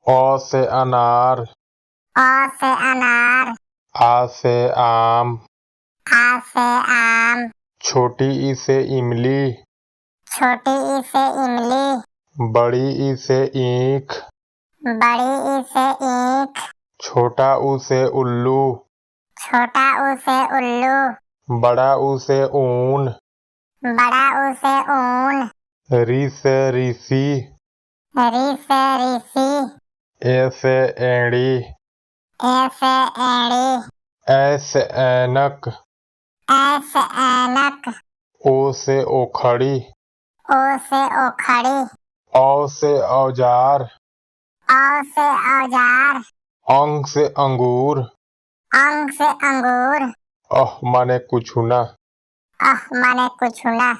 अ से अनार, अ से अनार, आ से आम, आ से आम, छोटी ई से इमली, छोटी ई से इमली, बड़ी ई से ईख, बड़ी ई से ईख, छोटा ऊ से उल्लू, छोटा ऊ से उल्लू, बड़ा ऊ से ऊन, बड़ा ऊ से ऊन, री से ऋषि, री से ऋषि, ए से एड़ी, ए से एड़ी, ऐ से ऐनक, ऐ से ऐनक, ओ से ओखड़ी, ओ से ओखड़ी, औ से औजार, औ से औजार, अंग से अंगूर, अंग से अंगूर, माने कुछ ना। माने कुछ ना।